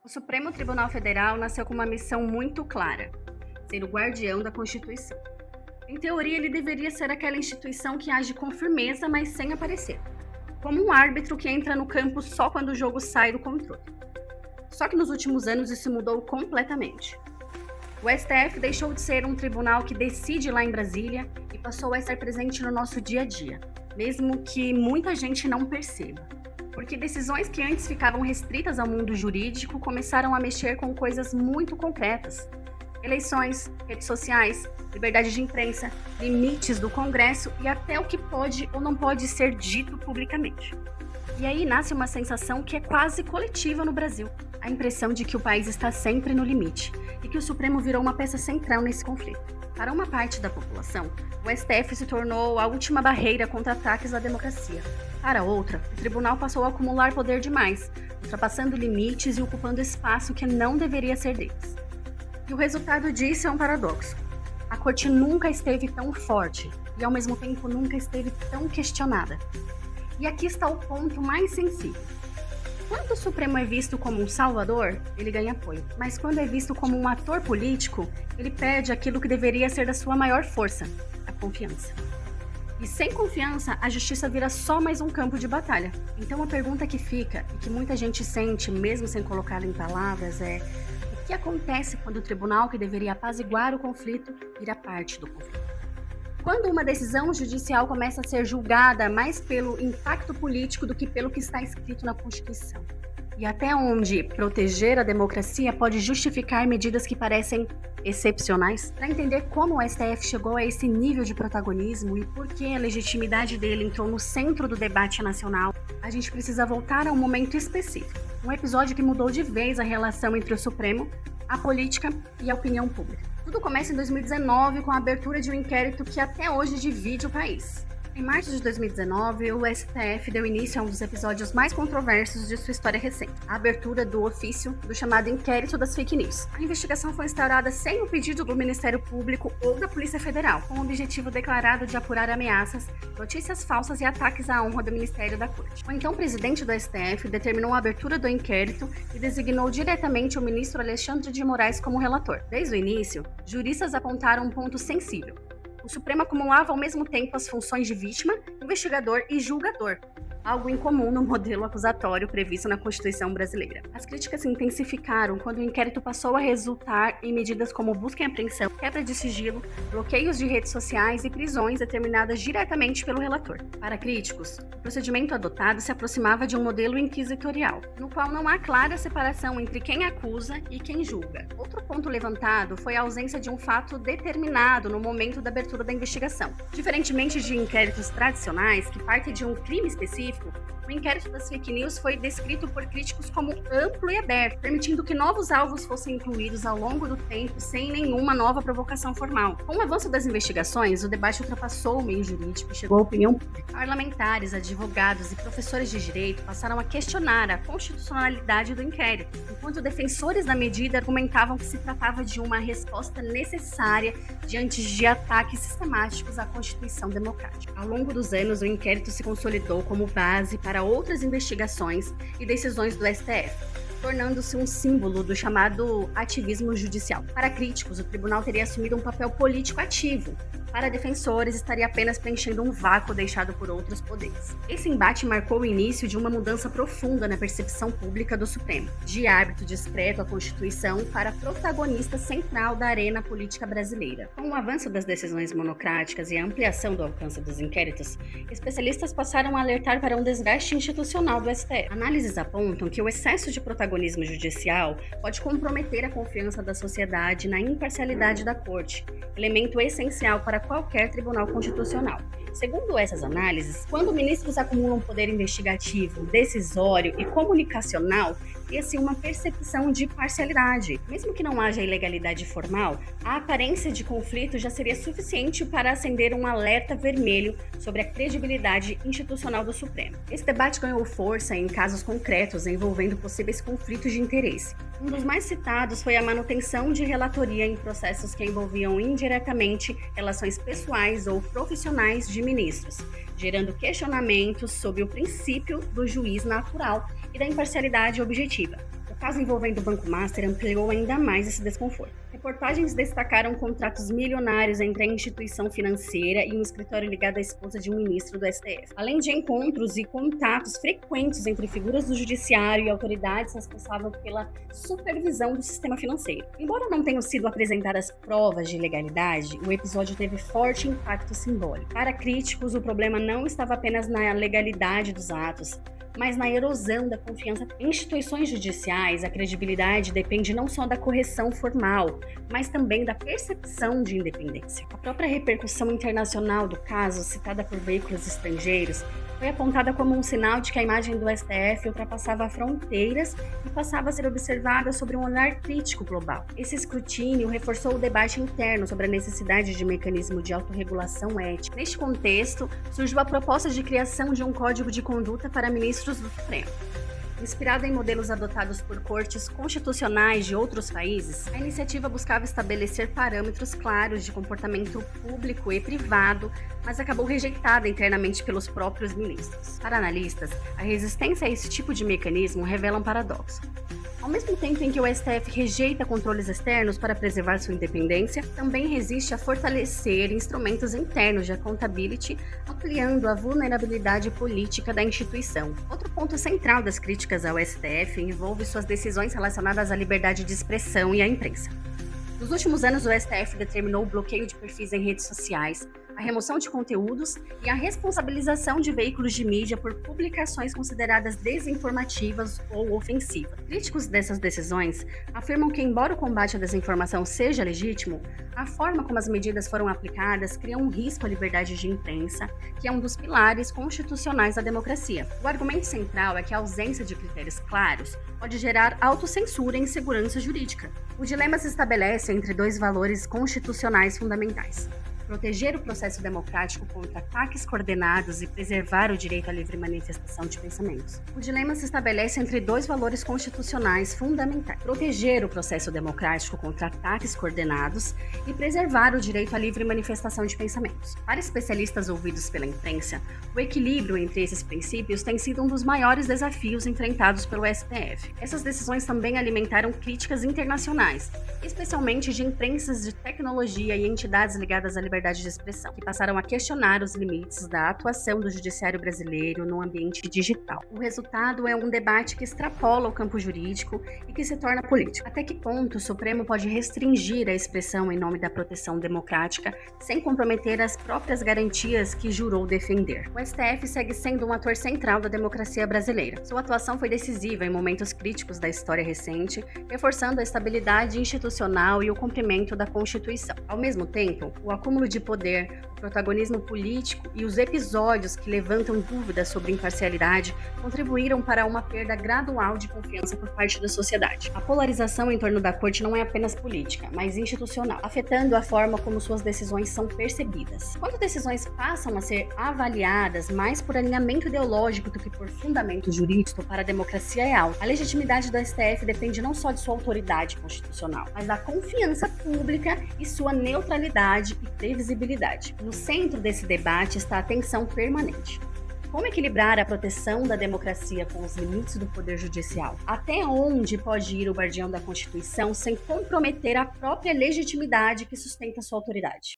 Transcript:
O Supremo Tribunal Federal nasceu com uma missão muito clara: ser o guardião da Constituição. Em teoria, ele deveria ser aquela instituição que age com firmeza, mas sem aparecer, como um árbitro que entra no campo só quando o jogo sai do controle. Só que nos últimos anos isso mudou completamente. O STF deixou de ser um tribunal que decide lá em Brasília e passou a estar presente no nosso dia a dia, mesmo que muita gente não perceba. Porque decisões que antes ficavam restritas ao mundo jurídico começaram a mexer com coisas muito concretas. Eleições, redes sociais, liberdade de imprensa, limites do Congresso e até o que pode ou não pode ser dito publicamente. E aí nasce uma sensação que é quase coletiva no Brasil: a impressão de que o país está sempre no limite e que o Supremo virou uma peça central nesse conflito. Para uma parte da população, o STF se tornou a última barreira contra ataques à democracia. Para outra, o tribunal passou a acumular poder demais, ultrapassando limites e ocupando espaço que não deveria ser deles. E o resultado disso é um paradoxo. A corte nunca esteve tão forte e, ao mesmo tempo, nunca esteve tão questionada. E aqui está o ponto mais sensível. Quando o Supremo é visto como um salvador, ele ganha apoio. Mas quando é visto como um ator político, ele perde aquilo que deveria ser da sua maior força: a confiança. E sem confiança, a justiça vira só mais um campo de batalha. Então a pergunta que fica, e que muita gente sente, mesmo sem colocá-la em palavras, é: o que acontece quando o tribunal que deveria apaziguar o conflito vira parte do conflito? Quando uma decisão judicial começa a ser julgada mais pelo impacto político do que pelo que está escrito na Constituição? E até onde proteger a democracia pode justificar medidas que parecem excepcionais? Para entender como o STF chegou a esse nível de protagonismo e por que a legitimidade dele entrou no centro do debate nacional, a gente precisa voltar a um momento específico, um episódio que mudou de vez a relação entre o Supremo, a política e a opinião pública. Tudo começa em 2019 com a abertura de um inquérito que até hoje divide o país. Em março de 2019, o STF deu início a um dos episódios mais controversos de sua história recente: a abertura do ofício do chamado Inquérito das Fake News. A investigação foi instaurada sem o pedido do Ministério Público ou da Polícia Federal, com o objetivo declarado de apurar ameaças, notícias falsas e ataques à honra do Ministério da Corte. O então presidente do STF determinou a abertura do inquérito e designou diretamente o ministro Alexandre de Moraes como relator. Desde o início, juristas apontaram um ponto sensível: o Supremo acumulava ao mesmo tempo as funções de vítima, investigador e julgador, algo incomum no modelo acusatório previsto na Constituição brasileira. As críticas se intensificaram quando o inquérito passou a resultar em medidas como busca e apreensão, quebra de sigilo, bloqueios de redes sociais e prisões determinadas diretamente pelo relator. Para críticos, o procedimento adotado se aproximava de um modelo inquisitorial, no qual não há clara separação entre quem acusa e quem julga. Outro ponto levantado foi a ausência de um fato determinado no momento da abertura da investigação. Diferentemente de inquéritos tradicionais, que partem de um crime específico, o inquérito das fake news foi descrito por críticos como amplo e aberto, permitindo que novos alvos fossem incluídos ao longo do tempo sem nenhuma nova provocação formal. Com o avanço das investigações, o debate ultrapassou o meio jurídico e chegou à opinião pública. Parlamentares, advogados e professores de direito passaram a questionar a constitucionalidade do inquérito, enquanto defensores da medida argumentavam que se tratava de uma resposta necessária diante de ataques sistemáticos à Constituição democrática. Ao longo dos anos, o inquérito se consolidou como base para outras investigações e decisões do STF, tornando-se um símbolo do chamado ativismo judicial. Para críticos, o tribunal teria assumido um papel político ativo. Para defensores, estaria apenas preenchendo um vácuo deixado por outros poderes. Esse embate marcou o início de uma mudança profunda na percepção pública do Supremo, de árbitro discreto à Constituição para protagonista central da arena política brasileira. Com o avanço das decisões monocráticas e a ampliação do alcance dos inquéritos, especialistas passaram a alertar para um desgaste institucional do STF. Análises apontam que o excesso de protagonismo judicial pode comprometer a confiança da sociedade na imparcialidade da Corte, elemento essencial para qualquer tribunal constitucional. Segundo essas análises, quando ministros acumulam poder investigativo, decisório e comunicacional, cria-se uma percepção de parcialidade. Mesmo que não haja ilegalidade formal, a aparência de conflito já seria suficiente para acender um alerta vermelho sobre a credibilidade institucional do Supremo. Esse debate ganhou força em casos concretos envolvendo possíveis conflitos de interesse. Um dos mais citados foi a manutenção de relatoria em processos que envolviam indiretamente relações pessoais ou profissionais de ministros, gerando questionamentos sobre o princípio do juiz natural e da imparcialidade objetiva. O caso envolvendo o Banco Master ampliou ainda mais esse desconforto. Reportagens destacaram contratos milionários entre a instituição financeira e um escritório ligado à esposa de um ministro do STF, além de encontros e contatos frequentes entre figuras do judiciário e autoridades responsáveis pela supervisão do sistema financeiro. Embora não tenham sido apresentadas provas de ilegalidade, o episódio teve forte impacto simbólico. Para críticos, o problema não estava apenas na legalidade dos atos, mas na erosão da confiança em instituições judiciais. A credibilidade depende não só da correção formal, mas também da percepção de independência. A própria repercussão internacional do caso, citada por veículos estrangeiros, foi apontada como um sinal de que a imagem do STF ultrapassava fronteiras e passava a ser observada sobre um olhar crítico global. Esse escrutínio reforçou o debate interno sobre a necessidade de mecanismo de autorregulação ética. Neste contexto, surgiu a proposta de criação de um código de conduta para ministros do Supremo. Inspirada em modelos adotados por cortes constitucionais de outros países, a iniciativa buscava estabelecer parâmetros claros de comportamento público e privado, mas acabou rejeitada internamente pelos próprios ministros. Para analistas, a resistência a esse tipo de mecanismo revela um paradoxo. Ao mesmo tempo em que o STF rejeita controles externos para preservar sua independência, também resiste a fortalecer instrumentos internos de accountability, ampliando a vulnerabilidade política da instituição. Outro ponto central das críticas ao STF envolve suas decisões relacionadas à liberdade de expressão e à imprensa. Nos últimos anos, o STF determinou o bloqueio de perfis em redes sociais, a remoção de conteúdos e a responsabilização de veículos de mídia por publicações consideradas desinformativas ou ofensivas. Críticos dessas decisões afirmam que, embora o combate à desinformação seja legítimo, a forma como as medidas foram aplicadas cria um risco à liberdade de imprensa, que é um dos pilares constitucionais da democracia. O argumento central é que a ausência de critérios claros pode gerar autocensura e insegurança jurídica. O dilema se estabelece entre dois valores constitucionais fundamentais: proteger o processo democrático contra ataques coordenados e preservar o direito à livre manifestação de pensamentos. O dilema se estabelece entre dois valores constitucionais fundamentais: proteger o processo democrático contra ataques coordenados e preservar o direito à livre manifestação de pensamentos. Para especialistas ouvidos pela imprensa, o equilíbrio entre esses princípios tem sido um dos maiores desafios enfrentados pelo STF. Essas decisões também alimentaram críticas internacionais, especialmente de imprensas de tecnologia e entidades ligadas à liberdade de expressão, que passaram a questionar os limites da atuação do judiciário brasileiro no ambiente digital. O resultado é um debate que extrapola o campo jurídico e que se torna político. Até que ponto o Supremo pode restringir a expressão em nome da proteção democrática, sem comprometer as próprias garantias que jurou defender? O STF segue sendo um ator central da democracia brasileira. Sua atuação foi decisiva em momentos críticos da história recente, reforçando a estabilidade institucional e o cumprimento da Constituição. Ao mesmo tempo, o acúmulo de poder, o protagonismo político e os episódios que levantam dúvidas sobre imparcialidade contribuíram para uma perda gradual de confiança por parte da sociedade. A polarização em torno da corte não é apenas política, mas institucional, afetando a forma como suas decisões são percebidas. Quando decisões passam a ser avaliadas mais por alinhamento ideológico do que por fundamento jurídico para a democracia real, a legitimidade do STF depende não só de sua autoridade constitucional, mas da confiança pública e sua neutralidade e previsibilidade. No centro desse debate está a tensão permanente. Como equilibrar a proteção da democracia com os limites do poder judicial? Até onde pode ir o guardião da Constituição sem comprometer a própria legitimidade que sustenta sua autoridade?